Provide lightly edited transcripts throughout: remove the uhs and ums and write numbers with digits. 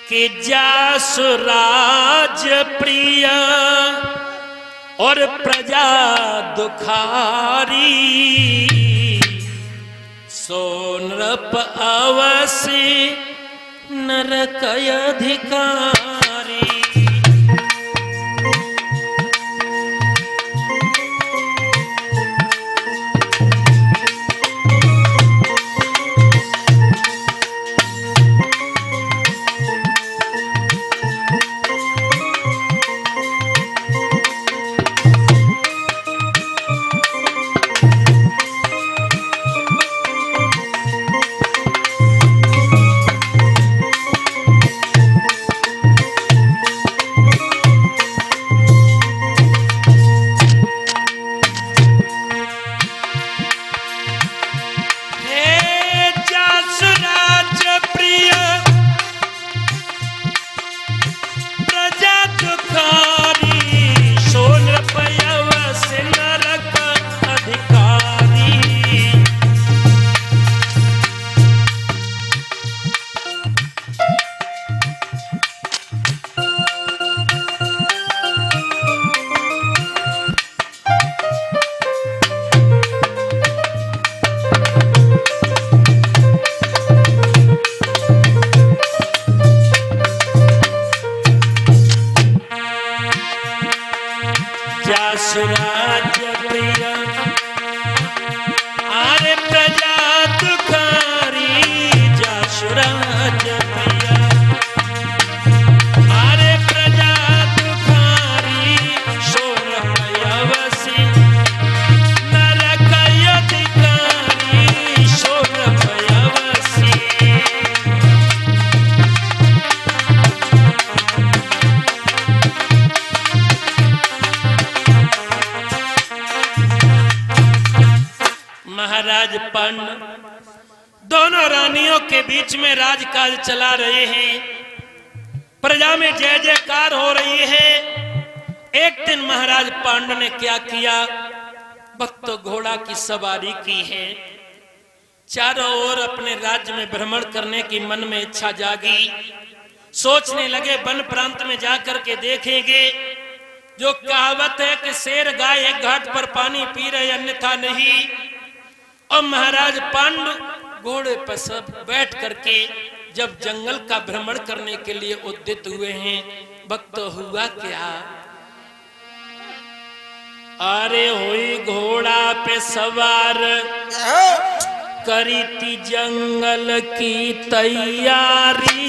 कि जासुराज प्रिय और प्रजा दुखारी, सो नृप अवसि नरक अधिकारी। जासुराज प्रिय आरे प्रजा दुखारी, जासुराज प्रिय आरे प्रजा दुखारी, सो नृप अवसि नरक अधिकारी, सो नृप अवसि। महाराज पंड दोनों रानियों के बीच में राजकाज चला रहे हैं, प्रजा में जय जयकार हो रही है। एक दिन महाराज पांडु ने क्या किया, भक्त घोड़ा की सवारी की है, चारों ओर अपने राज्य में भ्रमण करने की मन में इच्छा जागी। सोचने लगे वन प्रांत में जाकर के देखेंगे। जो कहावत है कि शेर गाय एक घाट पर पानी पी रहे अन्यथा नहीं। और महाराज पांडु घोड़े पर सब बैठ करके जब जंगल का भ्रमण करने के लिए उद्यत हुए हैं, भक्त हुआ क्या, अरे हुई घोड़ा पे सवार करी थी जंगल की तैयारी।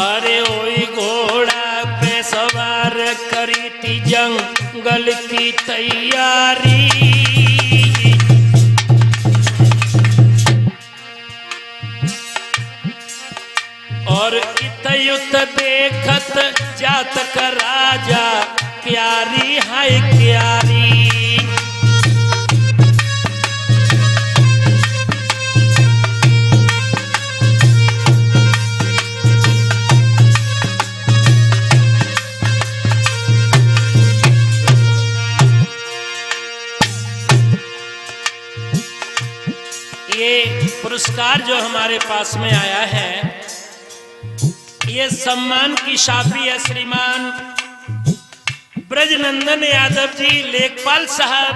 अरे ओई घोड़ा पे सवार करी थी जंगल की तैयारी। और इतयुत देखत जात का राजा, क्यारी हाय क्यारी। ये पुरस्कार जो हमारे पास में आया है, ये सम्मान की शाफी है श्रीमान ब्रजनंदन यादव जी लेखपाल साहब,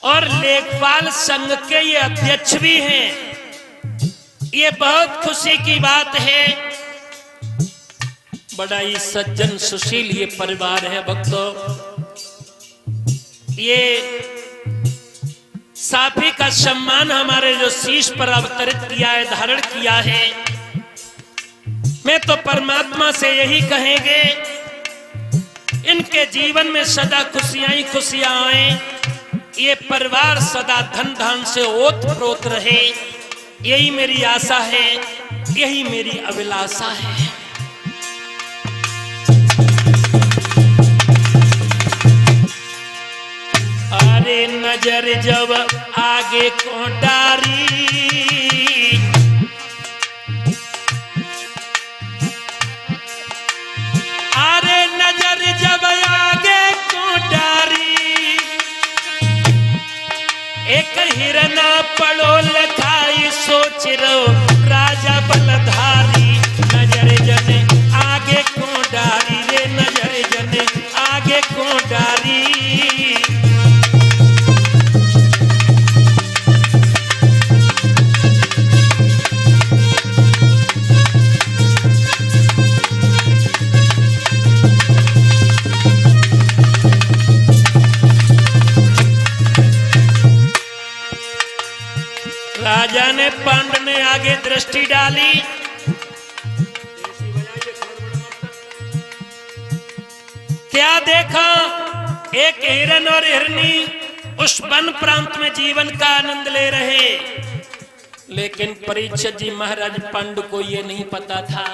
और लेखपाल संघ के ये अध्यक्ष भी हैं। ये बहुत खुशी की बात है, बड़ा ही सज्जन सुशील ये परिवार है भक्तों। ये साफी का सम्मान हमारे जो शीश पर अवतरित किया है, धारण किया है, मैं तो परमात्मा से यही कहेंगे इनके जीवन में सदा खुशियां ही खुशियां आए, ये परिवार सदा धन धान से ओत प्रोत रहे, यही मेरी आशा है, यही मेरी अभिलाषा है। अरे नजर जब आगे को डारी, अरे नजर जब आगे को डारी, पांड ने आगे दृष्टि डाली। क्या देखा? एक हिरन और हिरनी उस वन प्रांत में जीवन का आनंद ले रहे। लेकिन परीक्षित जी महाराज पांडु को ये नहीं पता था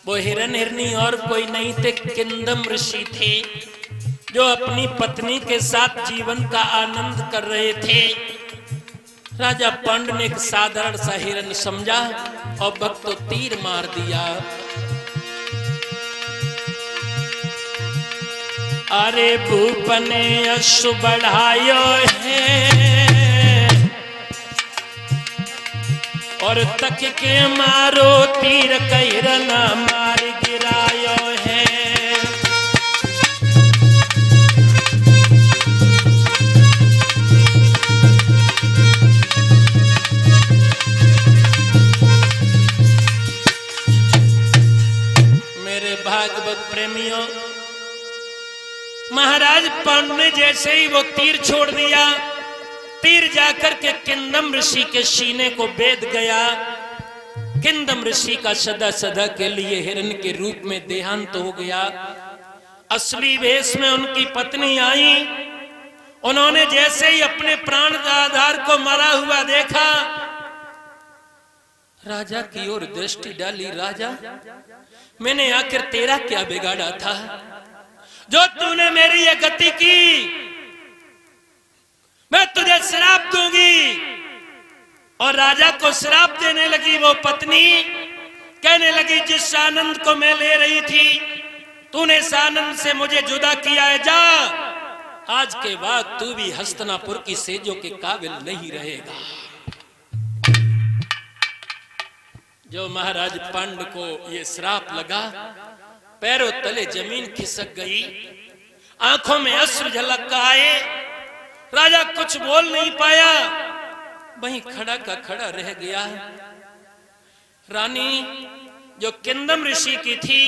वो हिरन हिरनी और कोई नहीं थे, किंदम ऋषि थे जो अपनी पत्नी के साथ जीवन का आनंद कर रहे थे। राजा पांडु ने एक साधारण सा हिरन समझा और भक्तों तीर मार दिया। अरे भूपने अश्रु बढ़ायो है और तक के मारो तीर हिरना मार गिरायो है। मेरे भागवत प्रेमियों, महाराज पांडु ने जैसे ही वो तीर छोड़ दिया, तीर जाकर के किंदम ऋषि के सीने को बेध गया। किंदम ऋषि का सदा सदा के लिए हिरन के रूप में देहांत हो गया। असली वेश में उनकी पत्नी आई। उन्होंने जैसे ही अपने प्राण आधार को मरा हुआ देखा, राजा की ओर दृष्टि डाली। राजा, मैंने आखिर तेरा क्या बिगाड़ा था जो तूने मेरी ये गति की? मैं तुझे श्राप दूंगी। और राजा को श्राप देने लगी वो पत्नी। कहने लगी, जिस आनंद को मैं ले रही थी तूने इस आनंद से मुझे जुदा किया है। जा, आज के बाद तू भी हस्तिनापुर की सेजों के काबिल नहीं रहेगा। जो महाराज पांडु को ये श्राप लगा, पैरों तले जमीन खिसक गई, आंखों में अश्रु झलक आए। राजा कुछ बोल नहीं पाया, वहीं खड़ा का खड़ा रह गया। रानी जो किंदम ऋषि की थी,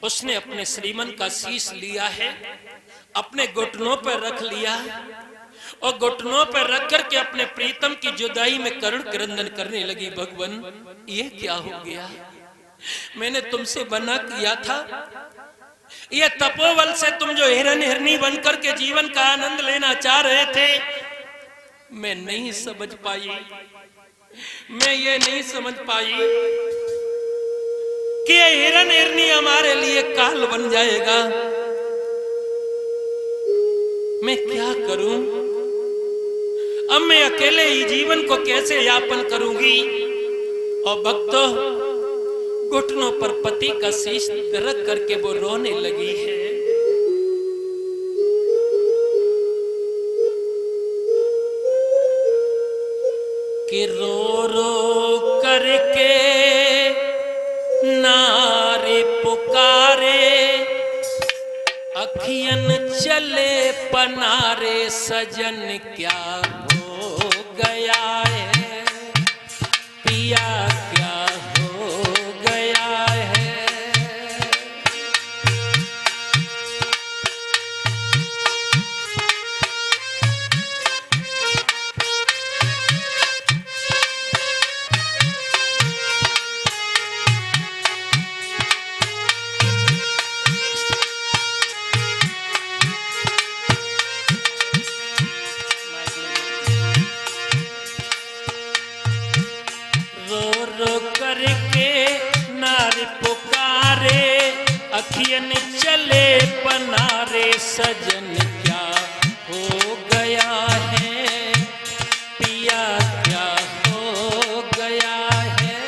उसने अपने श्रीमन का शीश लिया है, अपने घुटनों पर रख लिया और घुटनों पर रख करके अपने प्रीतम की जुदाई में करुण क्रंदन करने लगी। भगवान, ये क्या हो गया? मैंने तुमसे बना किया था, ये तपोबल से तुम जो हिरन हिरनी बनकर के जीवन का आनंद लेना चाह रहे थे, मैं नहीं समझ पाई। मैं ये नहीं समझ पाई कि ये हिरन हिरनी हमारे लिए काल बन जाएगा। मैं क्या करूं? अब मैं अकेले ही जीवन को कैसे यापन करूंगी? और भक्तों, घुटनों पर पति का शीश रख करके वो रोने लगी है। कि रो रो करके नारे पुकारे, अखियन चले पनारे, सजन क्या हो गया है, पिया क्या हो गया है। अखियन चले पनारे, सजन क्या हो गया है, पिया क्या हो गया है।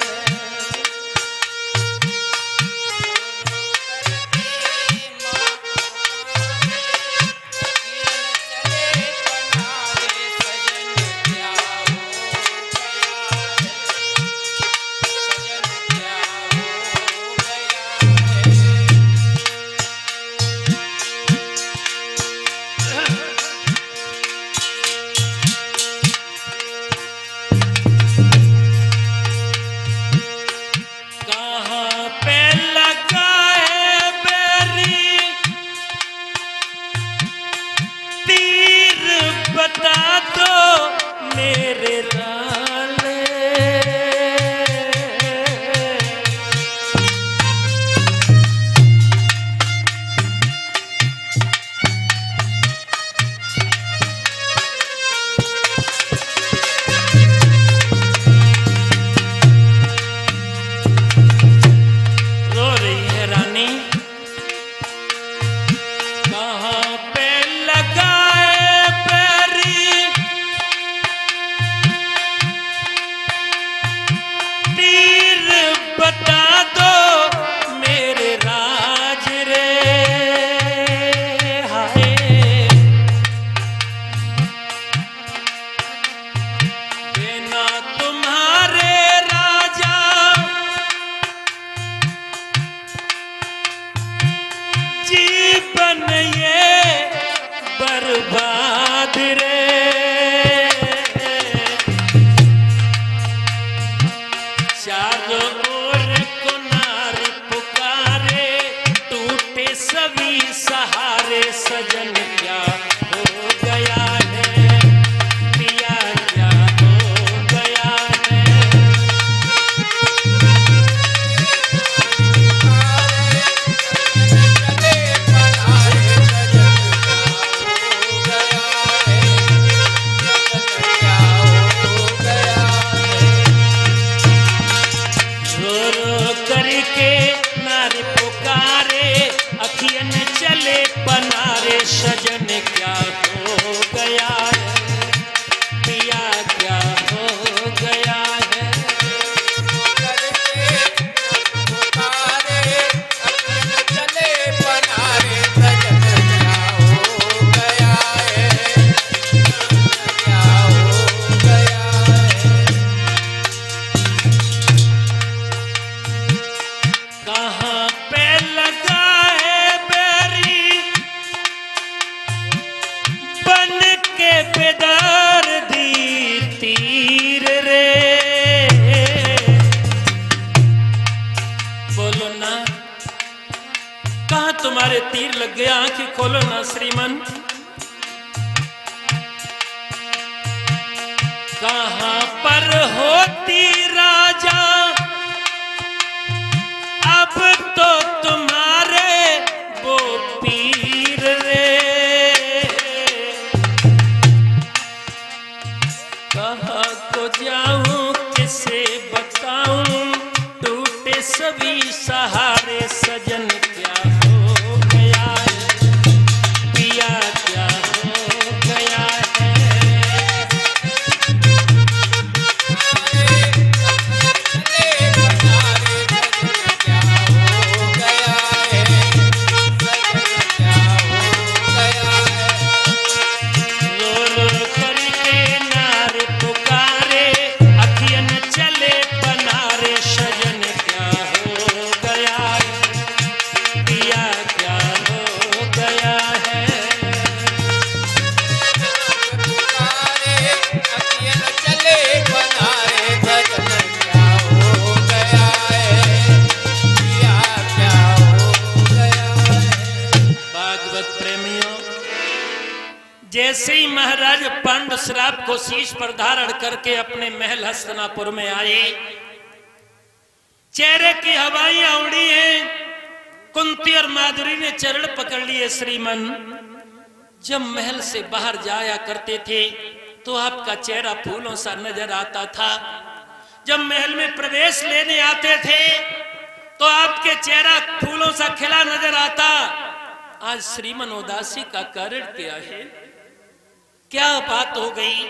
जीवन ये बर्बाद रे, चारों ओर को नारी पुकारे, टूटे सभी सहारे, सजन क्या हो गया है, पिया क्या हो गया है। रो रो करके नारी पुकारे, अखियन चले पनारे, सजन क्या हो गया है, पिया क्या हो गया है। कहाँ पे लगा है बेरी बन के बेदर्दी तीर रे, बोलो ना कहाँ तुम्हारे तीर लग गया, आंखें खोलो ना श्रीमन। कहाँ पर होती राजा अब तो तुम्हारे वो पीर रे, कहाँ को जाऊं किसे बताऊं, टूटे सभी सहारे, सजन क्या हो गया है, पिया क्या हो गया है। रो रो करके नारे पुकारे, अखियन चले पनारे, सजन क्या हो गया है, पिया क्या हो गया है। भागवत प्रेमियों, जैसे ही महाराज पांडु श्राप को शीश पर धारण करके अपने महल हस्तिनापुर में आए, चेहरे की हवाइयां उड़ी हैं, कुंती और माधुरी ने चरण पकड़ लिए। श्रीमन, जब महल से बाहर जाया करते थे तो आपका चेहरा फूलों सा नजर आता था, जब महल में प्रवेश लेने आते थे तो आपके चेहरा फूलों सा खिला नजर आता। आज श्रीमन उदासी का कारण क्या है? क्या बात हो गई?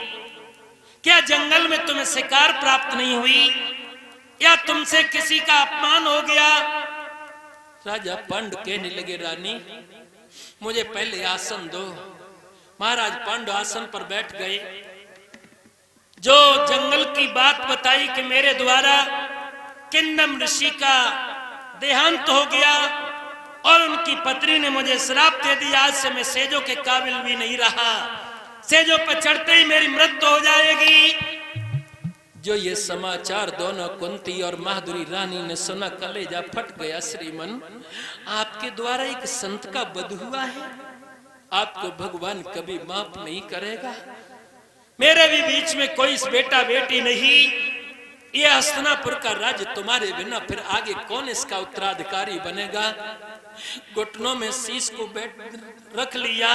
क्या जंगल में तुम्हें शिकार प्राप्त नहीं हुई, या तुमसे किसी का अपमान हो गया? राजा पांडु कहने लगे, रानी मुझे पहले आसन दो। महाराज पांडु आसन पर बैठ गए। जो जंगल की बात बताई कि मेरे द्वारा किन्नम ऋषि का देहांत हो गया और उनकी पत्नी ने मुझे श्राप दे दिया, आज से मैं सेजों के काबिल भी नहीं रहा, सेजों पर चढ़ते ही मेरी मृत्यु हो जाएगी। जो ये समाचार दोनों कुंती और माधुरी रानी ने सुना, कलेजा फट गया। श्रीमन, आपके द्वारा एक संत का वध हुआ है, आपको भगवान कभी माफ नहीं करेगा। मेरे भी बीच में कोई बेटा बेटी नहीं, ये हस्तिनापुर का राज्य तुम्हारे बिना फिर आगे कौन इसका उत्तराधिकारी बनेगा। घुटनों में शीश को रख लिया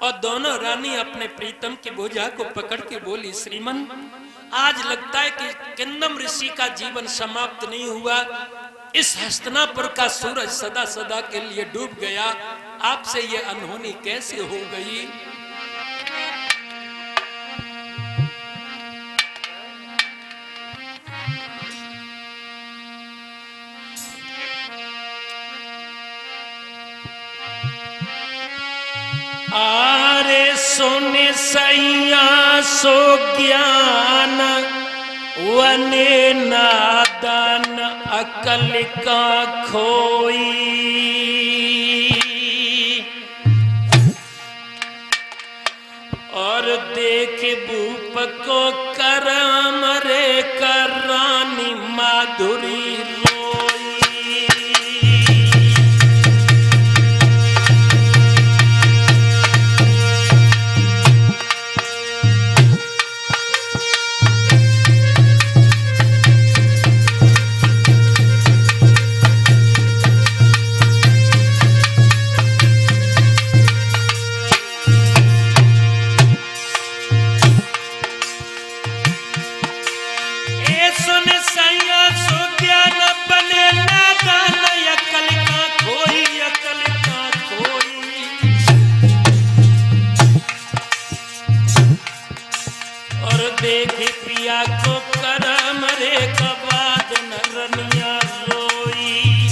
और दोनों रानी अपने प्रीतम की भुजा को पकड़ के बोली, श्रीमन आज लगता है कि किन्नम ऋषि का जीवन समाप्त नहीं हुआ, इस हस्तिनापुर का सूरज सदा सदा के लिए डूब गया, आपसे ये अनहोनी कैसे हो गई। आरे सोने सैया सो ज्ञान वने नादान अकल का खोई, को करम रे करानी माधुरी रोई। देखे पिया को करम रे कबाद नरनिया रोई।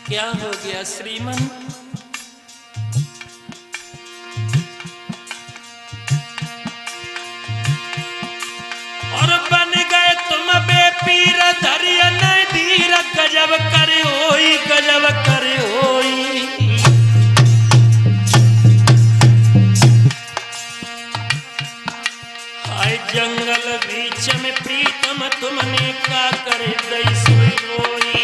क्या हो गया श्रीमन? और बन गए तुम बेपीर धरिय नहीं धीर गजब करे होई गजब करे होई। जंगल बीच में प्रीतम तुमने का करे दई सोई रोई।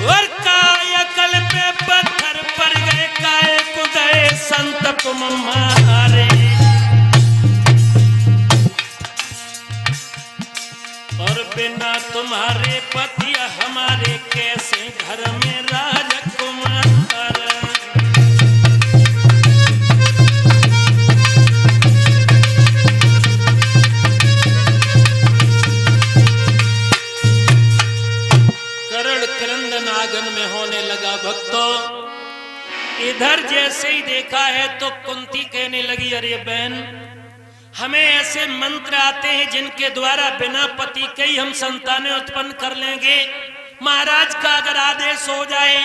और कायकल पे पत्थर पड़ गए काय को गए संत तुम मारे। और बिना तुम्हारे पति हमारे कैसे घर में राजकुमार। करण क्रंदन आंगन में होने लगा भक्तों। इधर जैसे ही देखा है तो कुंती कहने लगी अरे बहन हमें ऐसे मंत्र आते हैं जिनके द्वारा बिना पति के ही हम संतानें उत्पन्न कर लेंगे। महाराज का अगर आदेश हो जाए।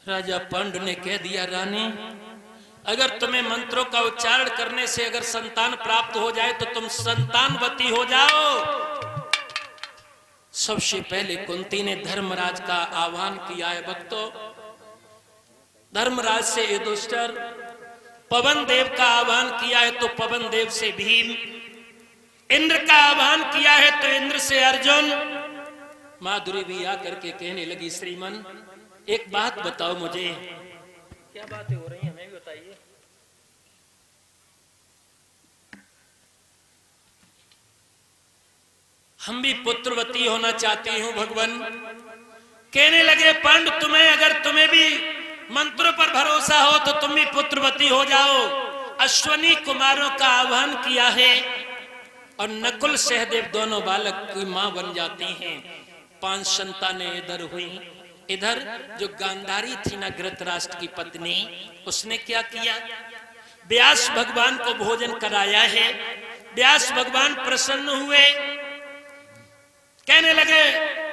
राजा पांडु ने कह दिया रानी अगर तुम्हें मंत्रों का उच्चारण करने से अगर संतान प्राप्त हो जाए तो तुम संतानवती हो जाओ। सबसे पहले कुंती ने धर्मराज का आह्वान किया है भक्तों। धर्मराज से युधिष्ठिर, पवन देव का आह्वान किया है तो पवन देव से भीम, इंद्र का आह्वान किया है तो इंद्र से अर्जुन। माधुरी भी आकर के कहने लगी श्रीमन एक बात बताओ मुझे। क्या बातें हो रही हैं हमें भी बताइए। हम भी पुत्रवती होना चाहती हूं भगवान। कहने लगे पांडु तुम्हें भी मंत्रों पर भरोसा हो तो तुम भी पुत्रवती हो जाओ। अश्वनी कुमारों का आह्वान किया है और नकुल सहदेव दोनों बालक की मां बन जाती हैं। 5 संतानें इधर हुई। इधर जो गांधारी थी ना धृतराष्ट्र की पत्नी, उसने क्या किया? व्यास भगवान को भोजन कराया है। व्यास भगवान प्रसन्न हुए, कहने लगे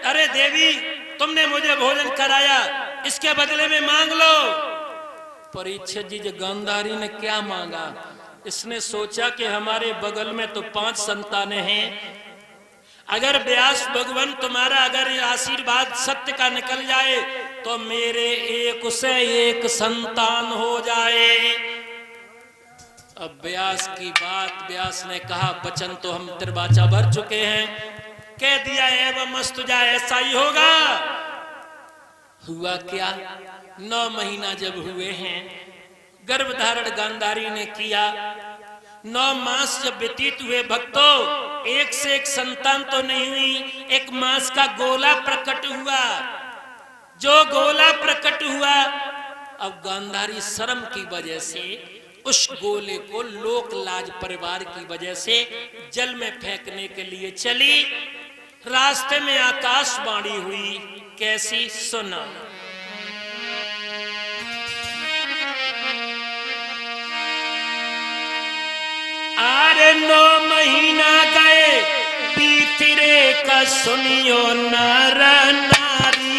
अरे देवी तुमने मुझे भोजन कराया, इसके बदले में मांग लो। परीक्षित जी जो गांधारी ने क्या मांगा? इसने सोचा कि हमारे बगल में तो 5 संतानें हैं, अगर व्यास भगवान तुम्हारा अगर ये आशीर्वाद सत्य का निकल जाए तो मेरे एक से एक संतान हो जाए। अब व्यास की बात, व्यास ने कहा वचन तो हम त्रिवाचा भर चुके हैं, कह दिया एवं मस्तुजा ऐसा ही होगा। हुआ क्या? 9 महीना जब हुए हैं, गर्भधारण गांधारी ने किया। 9 मास जब व्यतीत हुए भक्तों, एक से एक संतान तो नहीं हुई, एक मास का गोला प्रकट हुआ। जो गोला प्रकट हुआ, अब गांधारी शर्म की वजह से उस गोले को लोक लाज परिवार की वजह से जल में फेंकने के लिए चली। रास्ते में आकाशवाणी हुई, कैसी? सुना। अरे 9 महीना गए बीतरे का सुनियो नर नारी।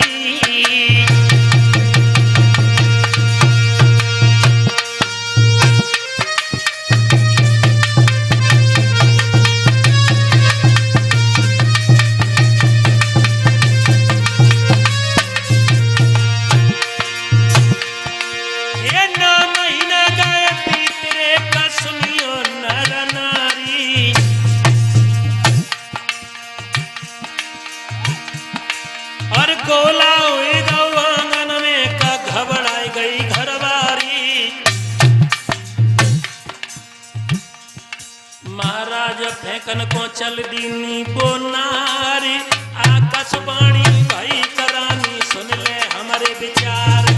धड़कन को चल दीनी बोनारी, आकाशवाणी भाई करानी सुन ले हमारे विचार।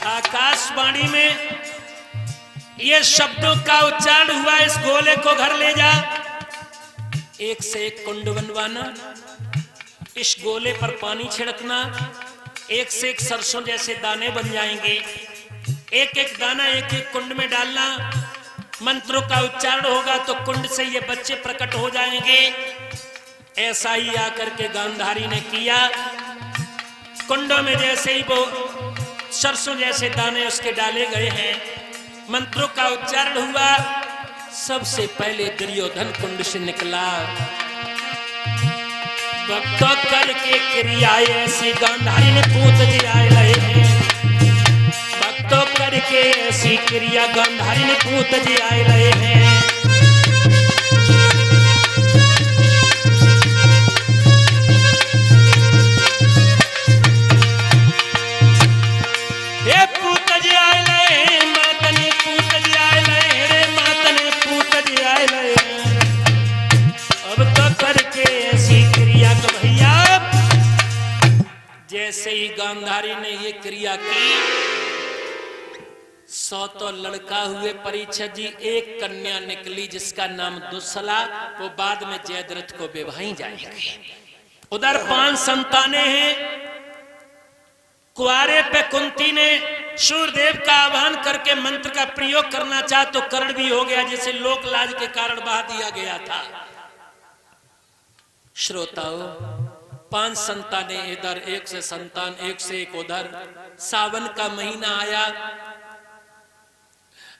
आकाशवाणी में ये शब्दों का उच्चारण हुआ, इस गोले को घर ले जा, एक से एक कुंड बनवाना, इस गोले पर पानी छिड़कना, एक से एक सरसों जैसे दाने बन जाएंगे, एक एक दाना एक एक कुंड में डालना, मंत्रों का उच्चारण होगा तो कुंड से ये बच्चे प्रकट हो जाएंगे। ऐसा ही आकर के गांधारी ने किया। कुंडों में जैसे ही वो सरसों जैसे दाने उसके डाले गए हैं, मंत्रों का उच्चारण हुआ, सबसे पहले दुर्योधन कुंड से निकला। भक्तों करके क्रिया ऐसी गांधारी ने पूत दिया रहे, भक्तों करके ऐसी क्रिया गांधारी ने पूत दिया रहे हैं। ये पूत दिया रहे, मातने पूत दिया रहे रे, मातने पूत दिया रहे। अब तो करके ऐसी क्रिया तो भैया, जैसे ही गांधारी ने ये क्रिया की, 100 तो लड़का हुए परीक्षित जी, एक कन्या निकली जिसका नाम दुस्सला, वो बाद में जयद्रथ को विवाही जाएगी। उधर 5 संतानें हैं। कुआरे पे कुंती ने सूर्यदेव का आह्वान करके मंत्र का प्रयोग करना चाहा तो कर्ण भी हो गया, जिसे लोक लाज के कारण बहा दिया गया था। श्रोताओं, 5 संतानें इधर, एक से संतान एक से एक उधर। सावन का महीना आया,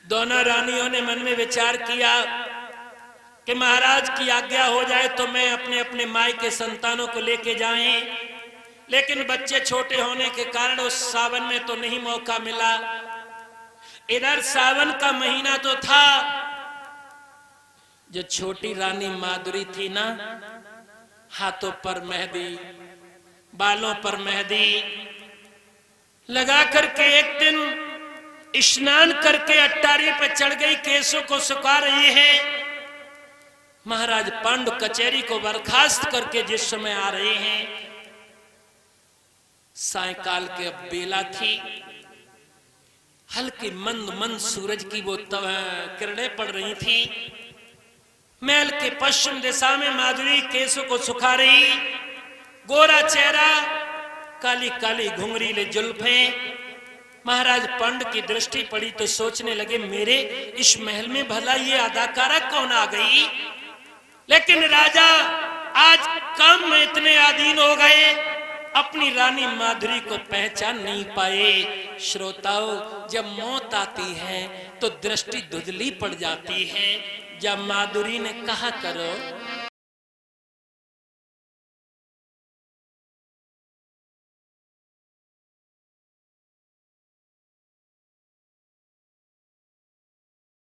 दोनों रानियों ने मन में विचार किया कि महाराज की आज्ञा हो जाए तो मैं अपने अपने माई के संतानों को लेके जाएं, लेकिन बच्चे छोटे होने के कारण उस सावन में तो नहीं मौका मिला। इधर सावन का महीना तो था, जो छोटी रानी माधुरी थी ना, हाथों पर मेहंदी, बालों पर मेहंदी लगा करके एक दिन स्नान करके अट्टारी पर चढ़ गई, केसों को सुखा रही है। महाराज पांडु कचहरी को बर्खास्त करके जिस समय आ रहे हैं, सायकाल के अब बेला थी, हल्की मंद मंद सूरज की वो किरणें पड़ रही थी। महल के पश्चिम दिशा में माधुरी केसों को सुखा रही, गोरा चेहरा, काली काली घुंघरीले जुल्फें। महाराज पांडु की दृष्टि पड़ी तो सोचने लगे, मेरे इस महल में भला ये अदाकारा कौन आ गई। लेकिन राजा आज काम में इतने अधीन हो गए, अपनी रानी माधुरी को पहचान नहीं पाए। श्रोताओं, जब मौत आती है तो दृष्टि धुंधली पड़ जाती है। जब माधुरी ने कहा करो